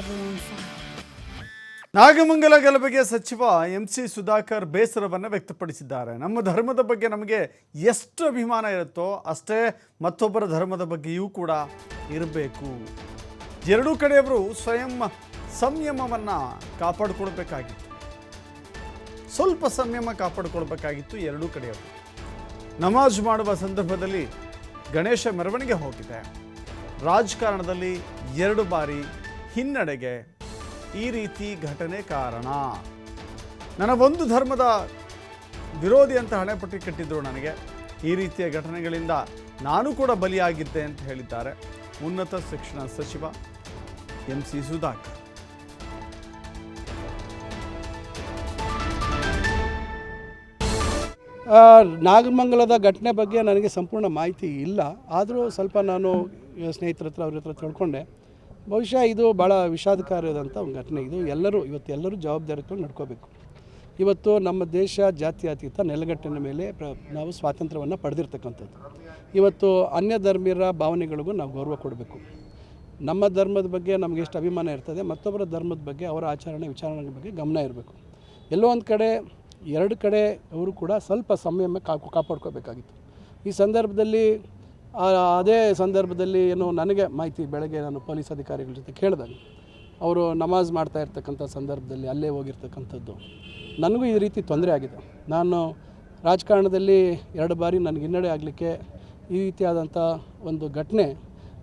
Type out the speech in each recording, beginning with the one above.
everyone fine. Nagamangala ಗಲಭೆಗೆ ಸಚಿವ MC Sudhakar ಬೇಸರವನ್ನು ವ್ಯಕ್ತಪಡಿಸಿದ್ದಾರೆ. ನಮ್ಮ ಧರ್ಮದ ಬಗ್ಗೆ ನಮಗೆ ಎಷ್ಟು ಅಭಿಮಾನ ಇರುತ್ತೋ ಅಷ್ಟೇ ಮತ್ತೊಬ್ಬರ ಧರ್ಮದ ಬಗ್ಗೆಯೂ ಕೂಡ ಇರಬೇಕು. ಎರಡೂ ಕಡೆಯವರು ಸಂಯಮವನ್ನು ಕಾಪಾಡಿಕೊಳ್ಬೇಕಾಗಿತ್ತು. ಸ್ವಲ್ಪ ಸಂಯಮ ಕಾಪಾಡಿಕೊಳ್ಬೇಕಾಗಿತ್ತು ಎರಡೂ ಕಡೆಯವರು. ನಮಾಜ್ ಮಾಡುವ ಸಂದರ್ಭದಲ್ಲಿ ಗಣೇಶ ಮೆರವಣಿಗೆ ಹೋಗಿದೆ. ರಾಜಕಾರಣದಲ್ಲಿ 2 ಬಾರಿ ಹಿನ್ನಡೆಗೆ ಈ ರೀತಿ ಘಟನೆ ಕಾರಣ. ನನ್ನ ಒಂದು ಧರ್ಮದ ವಿರೋಧಿ ಅಂತ ಹಣೆಪಟ್ಟಿ ಕಟ್ಟಿದ್ರು ನನಗೆ. ಈ ರೀತಿಯ ಘಟನೆಗಳಿಂದ ನಾನು ಕೂಡ ಬಲಿಯಾಗಿದ್ದೆ ಅಂತ ಹೇಳಿದ್ದಾರೆ ಉನ್ನತ ಶಿಕ್ಷಣ ಸಚಿವ MC ಸುಧಾಕರ್. ನಾಗಮಂಗಲದ ಘಟನೆ ಬಗ್ಗೆ ನನಗೆ ಸಂಪೂರ್ಣ ಮಾಹಿತಿ ಇಲ್ಲ. ಆದರೂ ಸ್ವಲ್ಪ ನಾನು ಸ್ನೇಹಿತರ ಹತ್ರ ಅವ್ರ ಹತ್ರ ತಿಳ್ಕೊಂಡೆ. ಬಹುಶಃ ಇದು ಭಾಳ ವಿಷಾದಕಾರಿಯಾದಂಥ ಒಂದು ಘಟನೆ. ಇದು ಇವತ್ತೆಲ್ಲರೂ ಜವಾಬ್ದಾರಿಗಳು ನಡ್ಕೋಬೇಕು. ಇವತ್ತು ನಮ್ಮ ದೇಶ ಜಾತ್ಯತೀತ ನೆಲಗಟ್ಟಿನ ಮೇಲೆ ನಾವು ಸ್ವಾತಂತ್ರ್ಯವನ್ನು ಪಡೆದಿರ್ತಕ್ಕಂಥದ್ದು. ಇವತ್ತು ಅನ್ಯ ಧರ್ಮೀಯರ ಭಾವನೆಗಳಿಗೂ ನಾವು ಗೌರವ ಕೊಡಬೇಕು. ನಮ್ಮ ಧರ್ಮದ ಬಗ್ಗೆ ನಮಗೆ ಎಷ್ಟು ಅಭಿಮಾನ ಇರ್ತದೆ, ಮತ್ತೊಬ್ಬರ ಧರ್ಮದ ಬಗ್ಗೆ ಅವರ ಆಚರಣೆ ವಿಚಾರಣೆ ಬಗ್ಗೆ ಗಮನ ಇರಬೇಕು. ಎಲ್ಲೋ ಒಂದು ಕಡೆ 2 ಕಡೆ ಅವರು ಕೂಡ ಸ್ವಲ್ಪ ಸಂಯಮ ಕಾಪಾಡ್ಕೋಬೇಕಾಗಿತ್ತು. ಈ ಸಂದರ್ಭದಲ್ಲಿ ಅದೇ ಸಂದರ್ಭದಲ್ಲಿ ಏನು ನನಗೆ ಮಾಹಿತಿ, ಬೆಳಗ್ಗೆ ನಾನು ಪೊಲೀಸ್ ಅಧಿಕಾರಿಗಳ ಜೊತೆ ಕೇಳಿದಾಗ ಅವರು ನಮಾಜ್ ಮಾಡ್ತಾ ಇರ್ತಕ್ಕಂಥ ಸಂದರ್ಭದಲ್ಲಿ ಅಲ್ಲೇ ಹೋಗಿರ್ತಕ್ಕಂಥದ್ದು. ನನಗೂ ಈ ರೀತಿ ತೊಂದರೆ ಆಗಿದೆ. ನಾನು ರಾಜಕಾರಣದಲ್ಲಿ 2 ಬಾರಿ ನನಗೆ ಹಿನ್ನಡೆ ಆಗಲಿಕ್ಕೆ ಈ ರೀತಿಯಾದಂಥ ಒಂದು ಘಟನೆ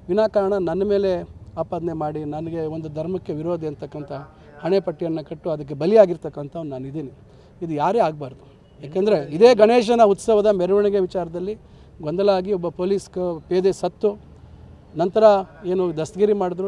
ವಿನಾಕಾರಣ ನನ್ನ ಮೇಲೆ ಆಪಾದನೆ ಮಾಡಿ ನನಗೆ ಒಂದು ಧರ್ಮಕ್ಕೆ ವಿರೋಧಿ ಅಂತಕ್ಕಂಥ ಹಣೆಪಟ್ಟಿಯನ್ನು ಕಟ್ಟು ಅದಕ್ಕೆ ಬಲಿಯಾಗಿರ್ತಕ್ಕಂಥ ನಾನಿದ್ದೀನಿ. ಇದು ಯಾರೇ ಆಗಬಾರ್ದು. ಯಾಕೆಂದರೆ ಇದೇ ಗಣೇಶನ ಉತ್ಸವದ ಮೆರವಣಿಗೆ ವಿಚಾರದಲ್ಲಿ ಗೊಂದಲ ಆಗಿ ಒಬ್ಬ ಪೊಲೀಸ್ ಪೇದೆ ಸತ್ತು ನಂತರ ಏನು ದಸ್ತಗಿರಿ ಮಾಡಿದ್ರು.